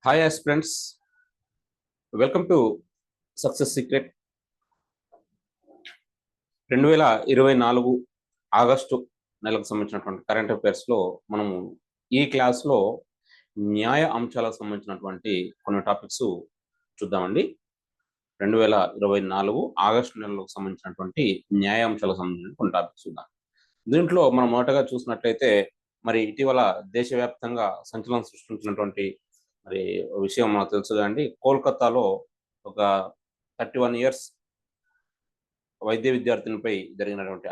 Hi aspirants, welcome to success secret. 2024 August నెలకు సంబంధించినటువంటి current అఫైర్స్లో మనము ఈ క్లాస్లో న్యాయ అంశాలకు సంబంధించినటువంటి కొన్ని టాపిక్స్ చూద్దామండి. 2024 ఆగస్టు నెలకు సంబంధించినటువంటి న్యాయ అంశాలకు సంబంధించిన కొన్ని టాపిక్స్ చూద్దాం. దీంట్లో మనం మొదటగా చూసినట్లయితే మరి ఇటీవల దేశవ్యాప్తంగా సంచలనం సృష్టించినటువంటి మరి విషయం మనకు తెలుసు కదండి. కోల్కతాలో ఒక 31 ఇయర్స్ వైద్య విద్యార్థినిపై జరిగినటువంటి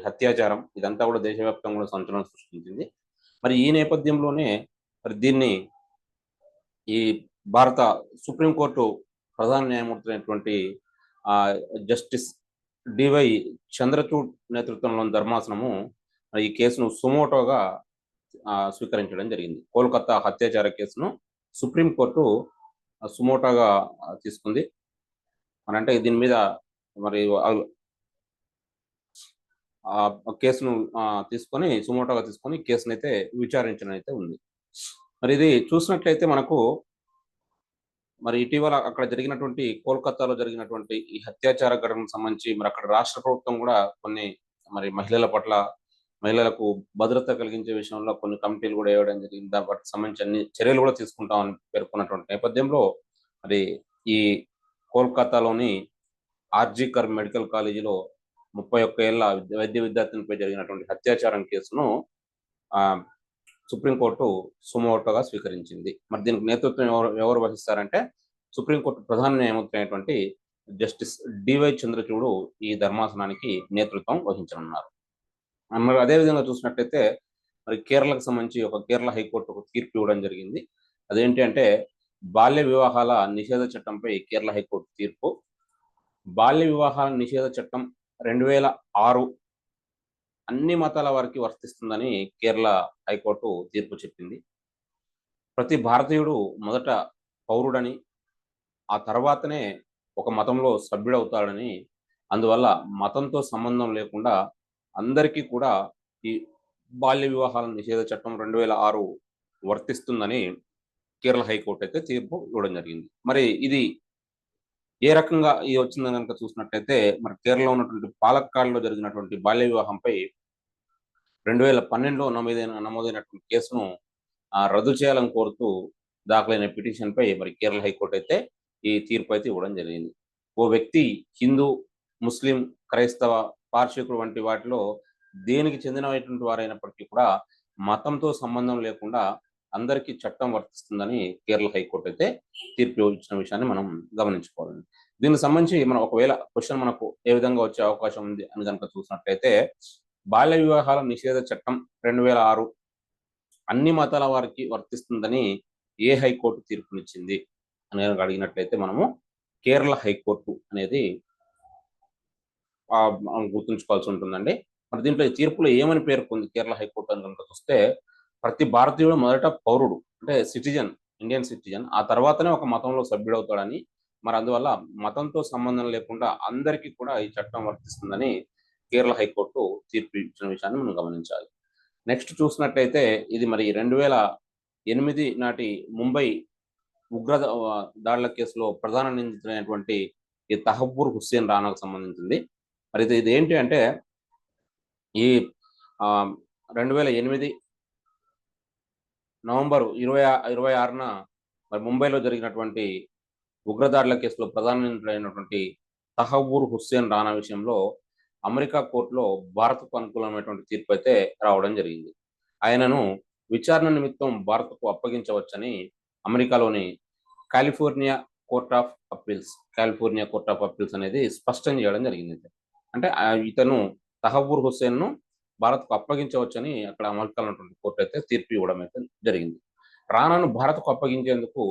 హత్యాచారం ఇదంతా కూడా దేశవ్యాప్తంగా కూడా సంచలనం సృష్టించింది. మరి ఈ నేపథ్యంలోనే మరి దీన్ని ఈ భారత సుప్రీంకోర్టు ప్రధాన న్యాయమూర్తి అయినటువంటి జస్టిస్ డివై చంద్రచూడ్ నేతృత్వంలోని ధర్మాసనము ఈ కేసును సుమోటోగా స్వీకరించడం జరిగింది. కోల్కతా హత్యాచార కేసును సుప్రీంకోర్టు సుమోటోగా తీసుకుంది. మరి అంటే దీని మీద మరి కేసును సుమోటోగా తీసుకొని కేసును అయితే విచారించడం అయితే ఉంది. మరి ఇది చూసినట్లయితే మనకు మరి ఇటీవల అక్కడ జరిగినటువంటి కోల్కతాలో జరిగినటువంటి ఈ హత్యాచార ఘటనకు సంబంధించి మరి అక్కడ రాష్ట్ర ప్రభుత్వం కూడా కొన్ని మరి మహిళలకు భద్రత కలిగించే విషయంలో కొన్ని కమిటీలు కూడా వేయడం జరిగింది. వాటికి సంబంధించి అన్ని చర్యలు కూడా తీసుకుంటామని పేర్కొన్నటువంటి నేపథ్యంలో మరి ఈ కోల్కతాలోని ఆర్జీకర్ మెడికల్ కాలేజీలో 31 ఏళ్ల వైద్య విద్యార్థినిపై జరిగినటువంటి హత్యాచారం కేసును సుప్రీంకోర్టు సుమోటోగా స్వీకరించింది. మరి దీనికి నేతృత్వం ఎవరు వహిస్తారంటే సుప్రీంకోర్టు ప్రధాన న్యాయమూర్తి అయినటువంటి జస్టిస్ డివై చంద్రచూడ్ ఈ ధర్మాసనానికి నేతృత్వం వహించనున్నారు. మరి అదేవిధంగా చూసినట్లయితే మరి కేరళకు సంబంధించి కేరళ హైకోర్టు ఒక తీర్పు ఇవ్వడం జరిగింది. అదేంటి అంటే బాల్య వివాహాల నిషేధ చట్టంపై కేరళ హైకోర్టు తీర్పు. బాల్య వివాహాల నిషేధ చట్టం 2006 అన్ని మతాల వారికి వర్తిస్తుందని కేరళ హైకోర్టు తీర్పు చెప్పింది. ప్రతి భారతీయుడు మొదట పౌరుడని, ఆ తర్వాతనే ఒక మతంలో సభ్యుడవుతాడని, అందువల్ల మతంతో సంబంధం లేకుండా అందరికీ కూడా ఈ బాల్య వివాహాల నిషేధ చట్టం 2006 వర్తిస్తుందని కేరళ హైకోర్టు అయితే తీర్పు ఇవ్వడం జరిగింది. మరి ఇది ఏ రకంగా ఇది వచ్చిందని కనుక చూసినట్లయితే మరి కేరళలో ఉన్నటువంటి పాలక్కాడ్లో జరిగినటువంటి బాల్య వివాహంపై 2012లో నమోదైనటువంటి కేసును రద్దు చేయాలని కోరుతూ దాఖలైన పిటిషన్పై మరి కేరళ హైకోర్టు అయితే ఈ తీర్పు అయితే ఇవ్వడం జరిగింది. ఓ వ్యక్తి హిందూ, ముస్లిం, క్రైస్తవ, పార్షికుడు వంటి వాటిలో దేనికి చెందినటువంటి వారైనప్పటికీ కూడా మతంతో సంబంధం లేకుండా అందరికీ చట్టం వర్తిస్తుందని కేరళ హైకోర్టు అయితే తీర్పు ఇచ్చిన విషయాన్ని మనం గమనించుకోవాలి. దీనికి సంబంధించి మనం ఒకవేళ క్వశ్చన్ మనకు ఏ విధంగా వచ్చే అవకాశం ఉంది అని కనుక చూసినట్లయితే బాల్య వివాహాల నిషేధ చట్టం 2006 అన్ని మతాల వారికి వర్తిస్తుందని ఏ హైకోర్టు తీర్పునిచ్చింది అని అడిగినట్లయితే మనము కేరళ హైకోర్టు అనేది గుర్తుంచుకోవాల్సి ఉంటుందండి. మరి దీంట్లో తీర్పులో ఏమని పేర్కొంది కేరళ హైకోర్టు అని కనుక చూస్తే ప్రతి భారతీయుడు మొదట పౌరుడు అంటే ఇండియన్ సిటిజన్, ఆ తర్వాతనే ఒక మతంలో సభ్యుడవుతాడని, మరి అందువల్ల మతంతో సంబంధం లేకుండా అందరికీ కూడా ఈ చట్టం వర్తిస్తుందని కేరళ హైకోర్టు తీర్పు ఇచ్చిన విషయాన్ని మనం గమనించాలి. నెక్స్ట్ చూసినట్లయితే ఇది మరి 2008 నాటి ముంబై ఉగ్ర దాడుల కేసులో ప్రధాన నిందితుడైనటువంటి ఈ తహబ్బూర్ హుస్సేన్ రానాకు సంబంధించింది. మరి ఇది ఏంటి అంటే ఈ 2008 నవంబర్ 26న మరి ముంబైలో జరిగినటువంటి ఉగ్రదాడుల కేసులో ప్రధాన నిందితుడైనటువంటి తహబ్బూర్ హుస్సేన్ రానా విషయంలో అమెరికా కోర్టులో భారత్కు అనుకూలమైనటువంటి తీర్పు అయితే రావడం జరిగింది. ఆయనను విచారణ నిమిత్తం భారత్కు అప్పగించవచ్చని అమెరికాలోని కాలిఫోర్నియా కోర్ట్ ఆఫ్ అప్పీల్స్ అనేది స్పష్టం చేయడం జరిగింది. అంటే ఇతను తహబ్బూర్ హుస్సేన్ను భారత్కు అప్పగించవచ్చని అక్కడ అమెరికాలో ఉన్నటువంటి కోర్టు అయితే తీర్పు ఇవ్వడం అయితే జరిగింది. రానాను భారత్కు అప్పగించేందుకు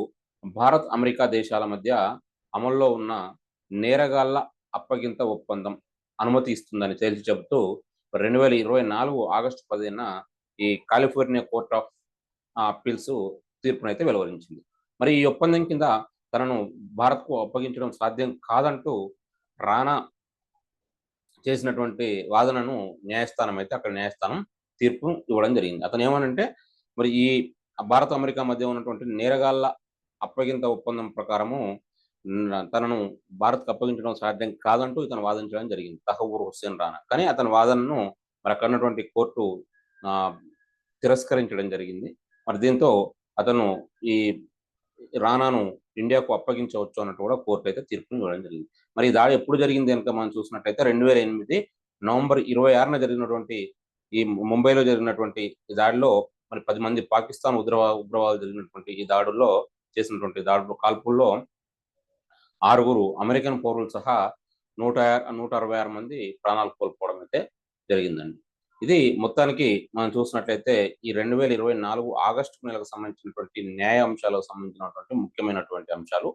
భారత్, అమెరికా దేశాల మధ్య అమల్లో ఉన్న నేరగాళ్ల అప్పగింత ఒప్పందం అనుమతి ఇస్తుందని తేల్చి చెబుతూ 2024 ఆగస్టు 15న ఈ కాలిఫోర్నియా కోర్ట్ ఆఫ్ అప్పీల్స్ తీర్పునైతే వెలువరించింది. మరి ఈ ఒప్పందం కింద తనను భారత్కు అప్పగించడం సాధ్యం కాదంటూ రానా చేసినటువంటి వాదనను న్యాయస్థానం తీర్పు ఇవ్వడం జరిగింది. అతను ఏమనంటే మరి ఈ భారత్, అమెరికా మధ్య ఉన్నటువంటి నేరగాళ్ల అప్పగింత ఒప్పందం ప్రకారము తనను భారత్‌కు అప్పగించడం సాధ్యం కాదంటూ ఇతను వాదించడం జరిగింది. తహవ్వూర్ హుస్సేన్ రానా. కానీ అతని వాదనను మరి అక్కడ ఉన్నటువంటి కోర్టు ఆహ్, తిరస్కరించడం జరిగింది. మరి దీంతో అతను ఈ రానాను ఇండియాకు అప్పగించవచ్చు అన్నట్టు కూడా కోర్ట్ అయితే తీర్పుని ఇవ్వడం జరిగింది. మరి ఈ దాడి ఎప్పుడు జరిగింది గనుక మనం చూసినట్టయితే 2008 నవంబర్ 26న జరిగినటువంటి ఈ ముంబైలో జరిగినటువంటి ఈ దాడిలో మరి 10 మంది పాకిస్తాన్ ఉగ్రవాదులు జరిగినటువంటి ఈ దాడుల్లో చేసినటువంటి దాడుల్లో కాల్పుల్లో 6గురు అమెరికన్ పౌరులు సహా 166 మంది ప్రాణాలు కోల్పోవడం అయితే జరిగిందండి. ఇది మొత్తానికి మనం చూసినట్లయితే ఈ 2024 ఆగస్టు నెలకు సంబంధించినటువంటి న్యాయ అంశాలకు సంబంధించినటువంటి ముఖ్యమైనటువంటి అంశాలు.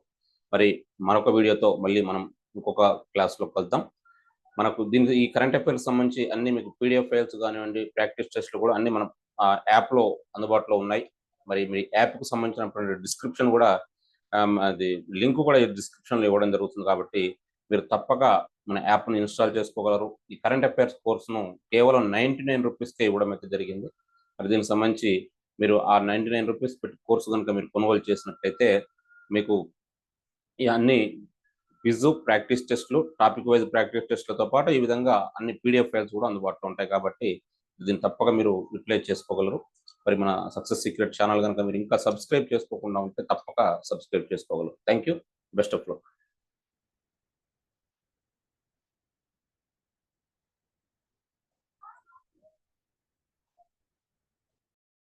మరి మరొక వీడియోతో మళ్ళీ మనం ఇంకొక క్లాస్‌లో కలుద్దాం. మనకు దీనికి ఈ కరెంట్ అఫైర్స్ సంబంధించి అన్ని మీకు పీడీఎఫ్ ఫైల్స్ గానివ్వండి, ప్రాక్టీస్ టెస్ట్‌లు కూడా అన్నీ మనం యాప్‌లో అందుబాటులో ఉన్నాయి. మరి మీ యాప్‌కి సంబంధించినటువంటి డిస్క్రిప్షన్ కూడా అది లింక్ కూడా ఈ డిస్క్రిప్షన్‌లో ఇవ్వడం జరుగుతుంది కాబట్టి, మీరు తప్పక మన యాప్‌ని ఇన్‌స్టాల్ చేసుకోగలరు. ఈ కరెంట్ అఫైర్స్ కోర్స్‌ను కేవలం రూ. 99కే ఇవ్వడం అయితే జరిగింది. మరి దీనికి సంబంధించి మీరు ఆ రూ. 99 పెట్టి కోర్స్ గనుక మీరు కొనుగోలు చేసినట్లయితే, మీకు ఈ అన్ని క్విజ్, ప్రాక్టీస్ టెస్ట్‌లు, టాపిక్ వైస్ ప్రాక్టీస్ టెస్ట్‌లతో పాటు ఈ విధంగా అన్ని పీడీఎఫ్ ఫైల్స్ కూడా అందుబాటులో ఉంటాయి కాబట్టి, దీన్ని తప్పక మీరు యుటిలైజ్ చేసుకోగలరు. మరి మన సక్సెస్ సీక్రెట్ ఛానెల్ గనుక మీరు ఇంకా సబ్స్క్రైబ్ చేసుకోకుండా ఉంటే తప్పక సబ్స్క్రైబ్ చేసుకోగలరు. Thank you. Best of luck.